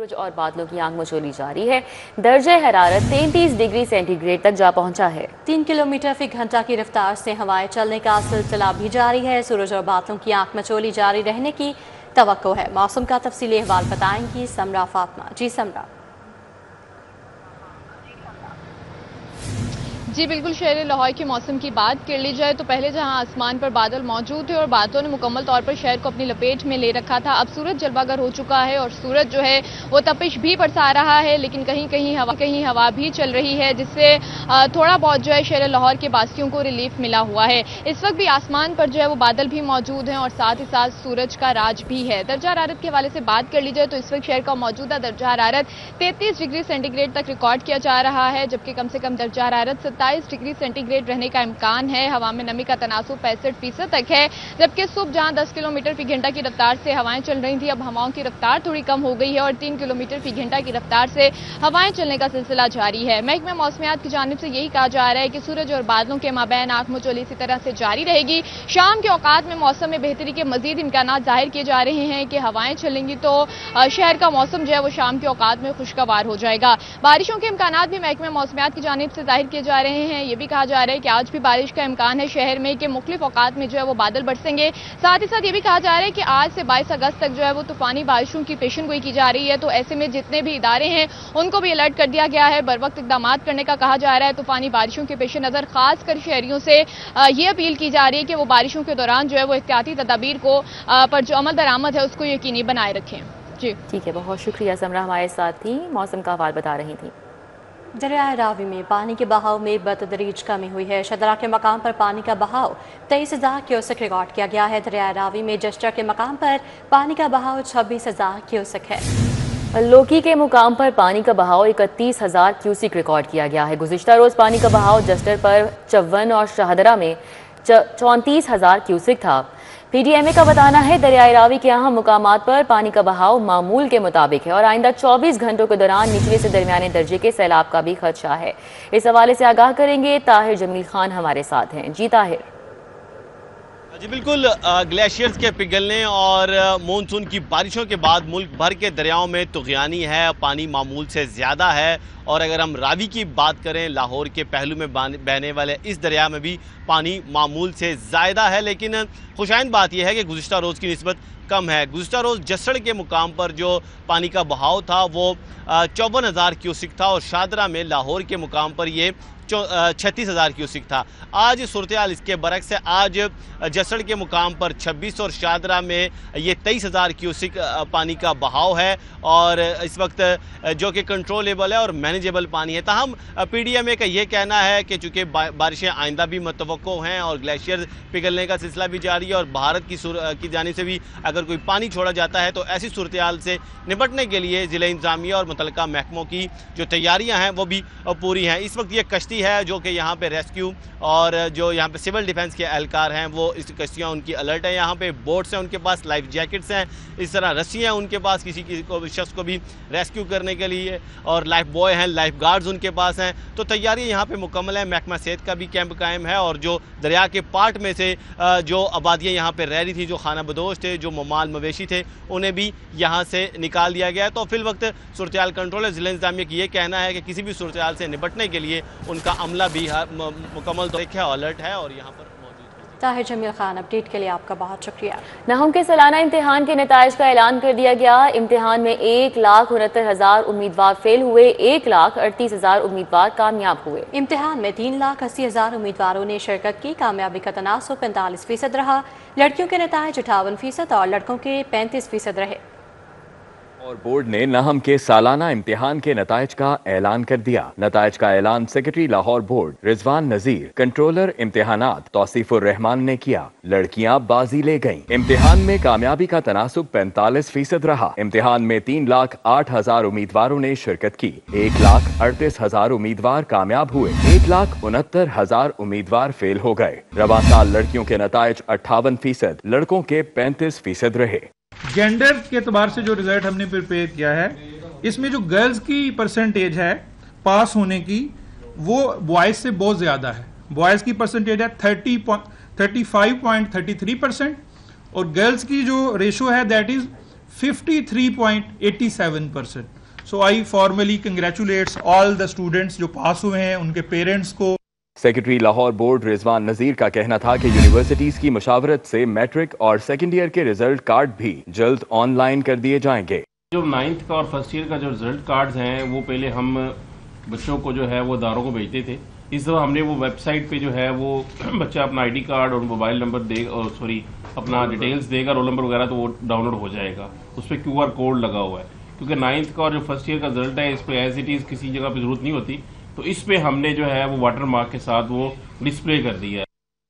سورج اور بادلوں کی آنکھ مچولی جاری ہے۔ درجہ حرارت 33 ڈگری سینٹی گریڈ تک جا پہنچا ہے۔ 3 کلومیٹر فی گھنٹہ کی رفتار سے ہوائیں چلنے کا سلسلہ بھی جاری ہے۔ سورج اور بادلوں کی آنکھ مچولی جاری رہنے کی توقع ہے۔ موسم کا تفصیلی احوال بتائیں گی سمرا فاطمہ۔ جی سمرا۔ جی بالکل، شہر لاہور کے موسم کی بات کر لی جائے تو پہلے جہاں آسمان پر بادل موجود تھے اور بادلوں نے مکمل طور پر شہر کو اپنی لپیٹ میں لے رکھا تھا، اب سورج جلوہ گر ہو چکا ہے اور سورج جو ہے وہ تپش بھی برسا رہا ہے، لیکن کہیں کہیں ہوا بھی چل رہی ہے، جس سے تھوڑا بہت جو ہے شہر لاہور کے باسیوں کو ریلیف ملا ہوا ہے۔ اس وقت بھی آسمان پر جو ہے وہ بادل بھی موجود ہیں اور ساتھ ہی ساتھ سورج کا راج بھی ہے۔ درجہ حرارت کے حوالے سے بات کر لی جائے تو اس وقت شہر کا موجودہ درجہ حرارت 33 ڈگری سینٹی گریڈ تک ریکارڈ کیا جا رہا ہے، جبکہ کم سے کم درجہ حرارت 27 ڈگری سینٹی گریڈ رہنے کا امکان ہے۔ ہوا میں نمی کا تناسب 65% تک ہے، جبکہ صبح جہاں 10 کلومیٹر فی گھنٹہ کی رفتار سے ہوائیں چل رہی تھیں، اب ہواؤں کی رفتار تھوڑی کم ہو گئی ہے اور 3 کلومیٹر فی گھنٹہ کی رفتار سے ہوائیں چلنے کا سلسلہ جاری ہے۔ محکمہ موسمیات کی جانب سے یہی کہا جا رہا ہے کہ سورج اور بادلوں کے مابین آنکھ مچولی اسی طرح سے جاری رہے گی۔ شام کے اوقات میں موسم میں بہتری کے مزید امکانات ظاہر کیے جا رہے ہیں کہ ہوائیں چلیں گی تو شہر کا موسم جو ہے وہ شام کے اوقات میں خوشگوار ہو جائے گا۔ بارشوں کے امکانات بھی محکمہ موسمیات کی جانب سے ظاہر کیے جا رہے ہیں۔ یہ بھی کہا جا رہا ہے کہ آج بھی بارش کا امکان ہے شہر میں، کہ مختلف اوقات میں جو ہے وہ بادل برسیں گے۔ ساتھ ہی ساتھ یہ بھی کہا جا رہا ہے کہ آج سے 22 اگست تک جو ہے وہ طوفانی بارشوں کی پیشن گوئی کی جا رہی ہے، تو ایسے میں جتنے بھی ادارے ہیں ان کو بھی الرٹ کر دیا گیا ہے، بر وقت اقدامات کرنے کا کہا جا رہا ہے۔ طوفانی بارشوں کے پیش نظر خاص کر شہریوں سے یہ اپیل کی جا رہی ہے کہ وہ بارشوں کے دوران جو ہے وہ احتیاطی تدابیر کو پر جو عمل درآمد ہے اس کو یقینی بنائے رکھیں۔ جی ٹھیک ہے، بہت شکریہ سمرا، ہمارے ساتھ تھی، موسم کا حال بتا رہی تھی۔ دریائے راوی میں پانی کے بہاؤ میں بتدریج کمی ہوئی ہے۔ شدرا کے مقام پر پانی کا بہاؤ 23,000 کیوسک ریکارڈ کیا گیا ہے۔ دریائے راوی میں جسٹر کے مقام پر پانی کا بہاؤ 26,000 کیوسک ہے۔ لوکی کے مقام پر پانی کا بہاؤ 31,000 کیوسک ریکارڈ کیا گیا ہے۔ گزشتہ روز پانی کا بہاؤ جسٹر پر 54 اور شاہدرہ میں 34,000 کیوسک تھا۔ پی ڈی ایم اے کا بتانا ہے دریائے راوی کے اہم مقامات پر پانی کا بہاؤ معمول کے مطابق ہے اور آئندہ 24 گھنٹوں کے دوران نچلے سے درمیانے درجے کے سیلاب کا بھی خدشہ ہے۔ اس حوالے سے آگاہ کریں گے طاہر جمیل خان ہمارے ساتھ ہیں۔ جی طاہر۔ جی بالکل، گلیشیئرز کے پگھلنے اور مونسون کی بارشوں کے بعد ملک بھر کے دریاؤں میں طغیانی ہے، پانی معمول سے زیادہ ہے، اور اگر ہم راوی کی بات کریں لاہور کے پہلو میں بہنے والے اس دریا میں بھی پانی معمول سے زائدہ ہے، لیکن خوشائند بات یہ ہے کہ گزشتہ روز کی نسبت کم ہے۔ گزشتہ روز جسڑ کے مقام پر جو پانی کا بہاؤ تھا وہ 54,000 کیوسک تھا اور شاہدرہ میں لاہور کے مقام پر یہ 36,000 کیوسک تھا۔ آج صورتحال اس کے برعکس ہے، آج جسڑ کے مقام پر 26 اور شاہدرہ میں یہ 23,000 کیوسک پانی کا بہاؤ ہے اور اس وقت جو کہ کنٹرولیبل ہے اور مینیجیبل پانی ہے۔ تاہم پی ڈی ایم اے کا یہ کہنا ہے کہ چونکہ بارشیں آئندہ بھی متوقع ہیں اور گلیشیئر پگھلنے کا سلسلہ بھی جاری ہے اور بھارت کی جانب سے بھی اگر کوئی پانی چھوڑا جاتا ہے تو ایسی صورتحال سے نپٹنے کے لیے ضلع انتظامیہ اور متعلقہ محکموں کی جو تیاریاں ہیں وہ بھی پوری ہیں۔ اس وقت یہ کشتی ہے جو کہ یہاں پہ ریسکیو اور جو یہاں پہ سول ڈیفنس کے اہلکار ہیں وہ اس کشتیاں ان کی الرٹ ہے، یہاں پہ بوٹس ہیں ان کے پاس، لائف جیکٹس ہیں، اس طرح رسی ہیں ان کے پاس کسی شخص کو بھی ریسکیو کرنے کے لیے، اور لائف بوائے ہیں، لائف گارڈز ان کے پاس ہیں، تو تیاری یہاں پہ مکمل ہے۔ محکمہ صحت کا بھی کیمپ قائم ہے اور جو دریا کے پارٹ میں سے جو آبادیاں یہاں پہ رہ رہی تھیں، جو خانہ بدوش تھے، جو ممال مویشی تھے، انہیں بھی یہاں سے نکال دیا گیا ہے۔ تو فی الوقت صورتحال کنٹرول ہے، ضلع انتظامیہ کی یہ کہنا ہے کہ کسی بھی صورتحال سے نپٹنے کے لیے ان کا عملہ بھی مکمل طور پر الرٹ ہے اور یہاں پر موجود ہے۔ طاہر جمیل خان، اپڈیٹ کے لیے آپ کا بہت شکریہ۔ نہم کے سالانہ امتحان کے نتائج کا اعلان کر دیا گیا۔ امتحان میں 1,69,000 امیدوار فیل ہوئے، 1,38,000 امیدوار کامیاب ہوئے۔ امتحان میں 3,80,000 امیدواروں نے شرکت کی، کامیابی کا تناسب 45% رہا۔ لڑکیوں کے نتائج 58% اور لڑکوں کے 35% رہے۔ اور بورڈ نے نہم کے سالانہ امتحان کے نتائج کا اعلان کر دیا۔ نتائج کا اعلان سیکرٹری لاہور بورڈ رضوان نذیر، کنٹرولر امتحانات توصیف الرحمان نے کیا۔ لڑکیاں بازی لے گئیں۔ امتحان میں کامیابی کا تناسب 45% رہا۔ امتحان میں 3,08,000 امیدواروں نے شرکت کی، 1,38,000 امیدوار کامیاب ہوئے، 1,69,000 امیدوار فیل ہو گئے۔ رواں سال لڑکیوں کے نتائج 58%، لڑکوں کے 35% رہے۔ جینڈر کے اعتبار سے جو رزلٹ ہم نے پریپیئر کیا ہے، اس میں جو گرلز کی پرسنٹیج ہے پاس ہونے کی وہ بوائز سے بہت زیادہ ہے۔ بوائز کی پرسنٹیج ہے 35.33% اور گرلز کی جو ریشو ہے that is 53.87%. So I formally congratulates all the students جو پاس ہوئے ہیں ان کے پیرنٹس کو. سیکرٹری لاہور بورڈ رضوان نذیر کا کہنا تھا کہ یونیورسٹیز کی مشاورت سے میٹرک اور سیکنڈ ایئر کے رزلٹ کارڈ بھی جلد آن لائن کر دیے جائیں گے. جو 9th کا اور فرسٹ ایئر کا جو رزلٹ کارڈز ہیں وہ پہلے ہم بچوں کو جو ہے وہ اداروں کو بھیجتے تھے. اس دفعہ ہم نے وہ ویب سائٹ پہ جو ہے وہ بچہ اپنا آئی ڈی کارڈ اور موبائل نمبر دے اور اپنا ڈیٹیلز دے گا، رول نمبر وغیرہ، تو وہ ڈاؤن لوڈ ہو جائے گا. اس پہ QR کوڈ لگا ہوا ہے کیونکہ 9th کا اور جو فرسٹ ایئر کا رزلٹ ہے اس پہ ایز اٹ از کسی جگہ پہ ضرورت نہیں ہوتی، تو اس پہ ہم نے جو ہے وہ واٹر مارک کے ساتھ وہ ڈسپلے کر دیا ہے.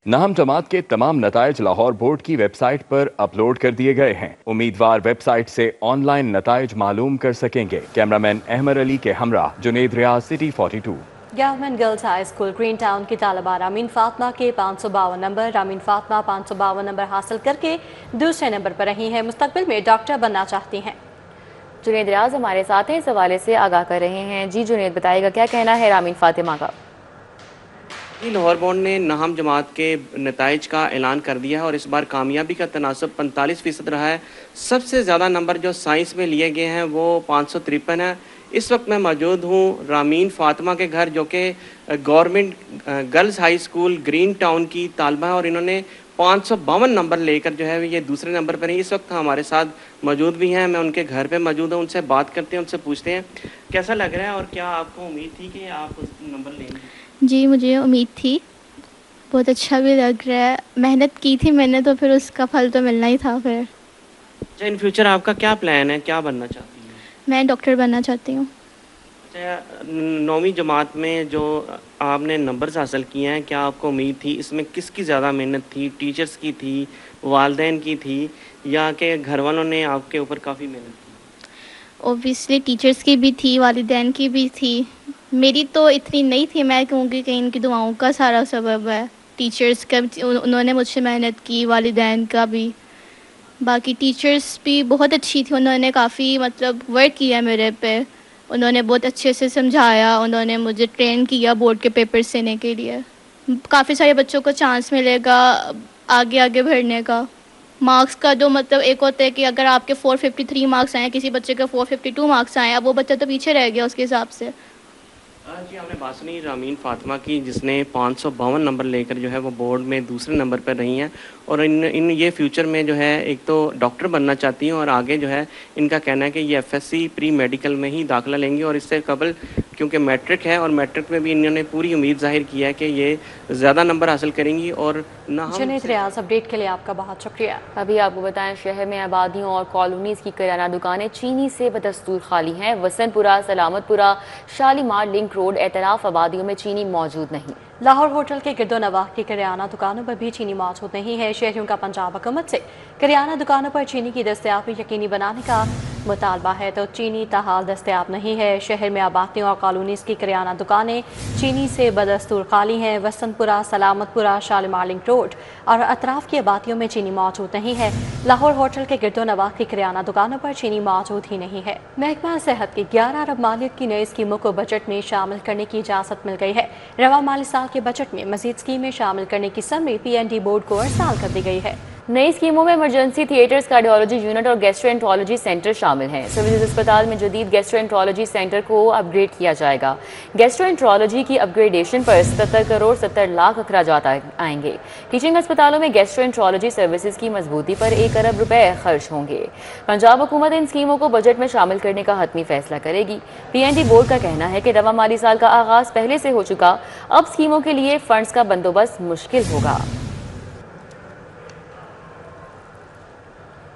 نہم جماعت کے تمام نتائج لاہور بورڈ کی ویب سائٹ پر اپلوڈ کر دیے گئے ہیں. امیدوار ویب سائٹ سے آن لائن نتائج معلوم کر سکیں گے. کیمرامین احمد علی کے ہمراہ Junaid Riaz, city 42. Government girls high school green town کی طالبہ رامین فاطمہ کے 552 نمبر. رامین فاطمہ 552 نمبر حاصل کر کے دوسرے نمبر پر رہی ہیں. مستقبل میں ڈاکٹر بننا چاہتی ہیں. جنید ریاض ہمارے ساتھ ہیں، اس حوالے سے آگاہ کر رہے ہیں. جی جنید بتائے گا کیا کہنا ہے رامین فاطمہ کا؟ لاہور بورڈ نے نہم جماعت کے نتائج کا اعلان کر دیا ہے اور اس بار کامیابی کا تناسب 45% رہا ہے. سب سے زیادہ نمبر جو سائنس میں لیے گئے ہیں وہ 553 ہیں. اس وقت میں موجود ہوں رامین فاطمہ کے گھر جو کہ government girls high school green town کی طالبہ ہیں اور انہوں نے 552 نمبر لے کر جو ہے یہ دوسرے نمبر پر ہیں. اس وقت ہمارے ساتھ موجود بھی ہیں. میں ان کے گھر پہ موجود ہوں، ان سے بات کرتے ہیں، ان سے پوچھتے ہیں کیسا لگ رہا ہے اور کیا آپ کو امید تھی کہ آپ اس نمبر لیں گے؟ جی مجھے امید تھی، بہت اچھا بھی لگ رہا ہے. محنت کی تھی میں نے تو پھر اس کا پھل تو ملنا ہی تھا. پھر اچھا، ان فیوچر آپ کا کیا پلان ہے؟ کیا بننا چاہتی ہیں؟ میں ڈاکٹر بننا چاہتی ہوں. اچھا، 9ویں جماعت میں جو آپ نے نمبرز حاصل کیے ہیں، کیا آپ کو امید تھی؟ اس میں کس کی زیادہ محنت تھی؟ ٹیچرز کی تھی، والدین کی تھی، یا کہ گھر والوں نے آپ کے اوپر کافی محنت کی؟ اوبویسلی ٹیچرز کی بھی تھی، والدین کی بھی تھی. میری تو اتنی نہیں تھی، میں کہوں گی کہ ان کی دعاؤں کا سارا سبب ہے. ٹیچرز کا انہوں نے مجھ سے محنت کی، والدین کا بھی. باقی ٹیچرز بھی بہت اچھی تھی، انہوں نے کافی ورک کیا میرے پہ. انہوں نے بہت اچھے سے سمجھایا، انہوں نے مجھے ٹرین کیا بورڈ کے پیپرز دینے کے لیے. کافی سارے بچوں کو چانس ملے گا آگے بڑھنے کا. مارکس کا جو ایک ہوتا ہے کہ اگر آپ کے 453 مارکس آئیں، کسی بچے کے 452 مارکس آئیں، اب وہ بچہ تو پیچھے رہ گیا اس کے حساب سے. جی، ہم نے بات سنی رامین فاطمہ کی جس نے 552 نمبر لے کر جو ہے وہ بورڈ میں دوسرے نمبر پر رہی ہیں اور ان یہ فیوچر میں جو ہے ایک تو ڈاکٹر بننا چاہتی ہیں اور آگے جو ہے ان کا کہنا ہے کہ یہ FSC پری میڈیکل میں ہی داخلہ لیں گی. اور اس سے قبل کیونکہ میٹرک ہے اور میٹرک میں بھی انہوں نے پوری امید ظاہر کی ہے کہ یہ زیادہ نمبر حاصل کریں گی. اور جنید ریاض، اپڈیٹ کے لیے آپ کا بہت شکریہ. ابھی آپ کو بتائیں شہر میں آبادیوں اور کالونیز کی کرانہ دکانیں چینی سے بدستور خالی ہیں. وسن پورہ، سلامت پورہ، شالیمار لنک روڈ، اعتراف آبادیوں میں چینی موجود نہیں. لاہور ہوٹل کے گرد و نواح کی کریانہ دکانوں پر بھی چینی موجود نہیں ہے. شہریوں کا پنجاب حکومت سے کریانہ دکانوں پر چینی کی دستیابی یقینی بنانے کا مطالبہ ہے، تو چینی تاحال دستیاب نہیں ہے. شہر میں آبادیوں اور کالونیز کی کریانہ دکانیں چینی سے بدستور خالی ہیں. وسنت پورہ، سلامت پورہ، شالیمار لنک روڈ اور اطراف کی آبادیوں میں چینی موجود نہیں ہے. لاہور ہوٹل کے گرد و نواح کی کریانہ دکانوں پر چینی موجود ہی نہیں ہے. محکمہ صحت کی 11 ارب مالیت کی نئی اسکیموں کو بجٹ میں شامل کرنے کی اجازت مل گئی ہے. رواں مالی سال کے بجٹ میں مزید اسکیمیں شامل کرنے کی سمری PND بورڈ کو ارسال کر دی گئی ہے. نئی اسکیموں میں ایمرجنسی تھیٹرز، کارڈیولوجی یونٹ اور گیسٹرینٹرولوجی سینٹر شامل ہیں. سول اسپتال میں جدید گیسٹرینٹرولوجی سینٹر کو اپ گریڈ کیا جائے گا. گیسٹرینٹرولوجی کی اپ گریڈیشن پر 77 کروڑ 70 لاکھ اخراجات آئیں گے. ٹیچنگ ہسپتالوں میں گیسٹرینٹرولوجی سروسز کی مضبوطی پر 1 ارب روپے خرچ ہوں گے. پنجاب حکومت ان اسکیموں کو بجٹ میں شامل کرنے کا حتمی فیصلہ کرے گی. PND بورڈ کا کہنا ہے کہ رواں مالی سال کا آغاز پہلے سے ہو چکا، اب اسکیموں کے لیے فنڈز کا بندوبست مشکل ہوگا.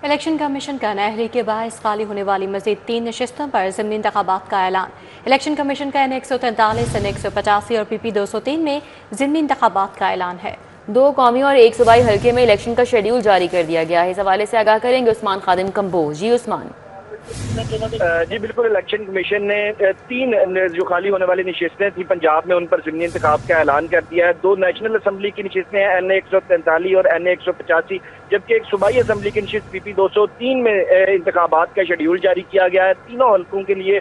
الیکشن کمیشن کا نااہلی کے باعث خالی ہونے والی مزید 3 نشستوں پر ضمنی انتخابات کا اعلان. الیکشن کمیشن کا N143، N185 اور PP 203 میں ضمنی انتخابات کا اعلان ہے. 2 قومی اور 1 صوبائی حلقے میں الیکشن کا شیڈیول جاری کر دیا گیا ہے. اس حوالے سے آگاہ کریں گے عثمان خادم کمبو. جی عثمان. جی بالکل، الیکشن کمیشن نے 3 جو خالی ہونے والی نشستیں تھیں پنجاب میں ان پر ضمنی انتخاب کا اعلان کر دیا ہے. 2 نیشنل اسمبلی کی نشستیں ہیں N143 اور N185، جبکہ ایک صوبائی اسمبلی کی نشست PP 203 میں انتخابات کا شیڈیول جاری کیا گیا ہے. تینوں حلقوں کے لیے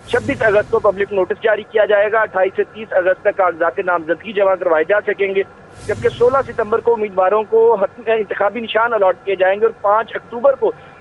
26 اگست کو پبلک نوٹس جاری کیا جائے گا. 28 سے 30 اگست تک کاغذات نامزدگی جمع کروائے جا سکیں گے، جبکہ 16 ستمبر کو امیدواروں کو انتخابی نشان الاٹ کیے جائیں گے اور 5 اکتوبر کو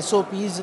SOPs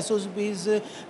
SOPs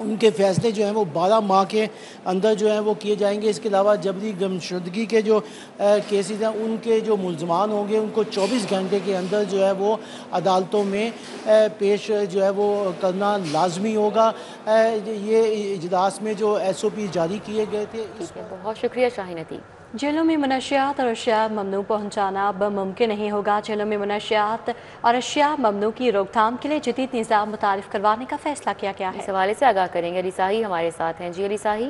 ان کے فیصلے جو ہیں وہ 12 ماہ کے اندر جو ہیں وہ کیے جائیں گے۔ اس کے علاوہ جبری گمشدگی کے جو کیسز ہیں ان کے جو ملزمان ہوں گے ان کو 24 گھنٹے کے اندر جو ہے وہ عدالتوں میں پیش جو ہے وہ کرنا لازمی ہوگا۔ یہ اجلاس میں جو SOP جاری کیے گئے تھے۔ بہت شکریہ شاہین عتیق۔ جیلوں میں منشیات اور اشیاء ممنوع پہنچانا اب ممکن نہیں ہوگا۔ جیلوں میں منشیات اور اشیاء ممنوع کی روک تھام کے لیے جدید نظام متعارف کروانے کا فیصلہ کیا گیا ہے۔ اس حوالے سے آگاہ کریں گے علی ساہی ہمارے ساتھ ہیں۔ جی علی ساہی۔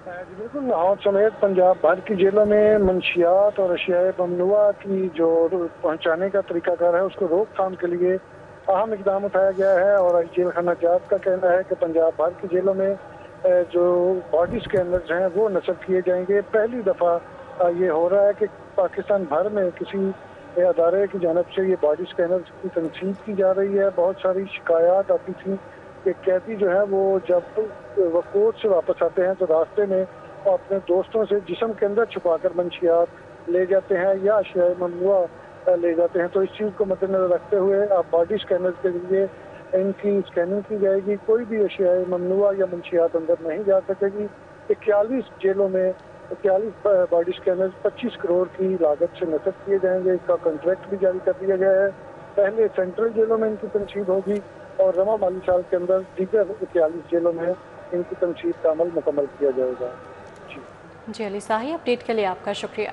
بالکل، لاہور سمیت پنجاب بھر کی جیلوں میں منشیات اور اشیاء ممنوعہ کی جو پہنچانے کا طریقہ کار ہے اس کو روک تھام کے لیے اہم اقدام اٹھایا گیا ہے، اور جیل خانہ جات کا کہنا ہے کہ پنجاب بھر کی جیلوں میں جو باڈی اسکینرز ہیں وہ نصب کیے جائیں گے۔ پہلی دفعہ یہ ہو رہا ہے کہ پاکستان بھر میں کسی ادارے کی جانب سے یہ باڈی اسکینرز کی تنصیب کی جا رہی ہے۔ بہت ساری شکایات آتی تھیں کہ قیدی جو ہے وہ جب وہ کوٹ سے واپس آتے ہیں تو راستے میں وہ اپنے دوستوں سے جسم کے اندر چھپا کر منشیات لے جاتے ہیں یا اشیاء ممنوعہ لے جاتے ہیں۔ تو اس چیز کو مد نظر رکھتے ہوئے اب باڈی اسکینرز کے ذریعے ان کی اسکیننگ کی جائے گی۔ کوئی بھی اشیاء ممنوعہ یا منشیات اندر نہیں جا سکے گی۔ 41 جیلوں میں 41 باڈی اسکینرز 25 کروڑ کی لاگت سے نصب کیے جائیں گے۔ اس کا کنٹریکٹ بھی جاری کر دیا گیا ہے۔ پہلے سینٹرل جیلوں میں ان کی تنصیب ہوگی اور رواں مالی سال کے اندر دیگر 41 جیلوں میں ان کی تنصیب کا عمل مکمل کیا جائے گا۔ جی علی ساہی، اپڈیٹ کے لیے آپ کا شکریہ۔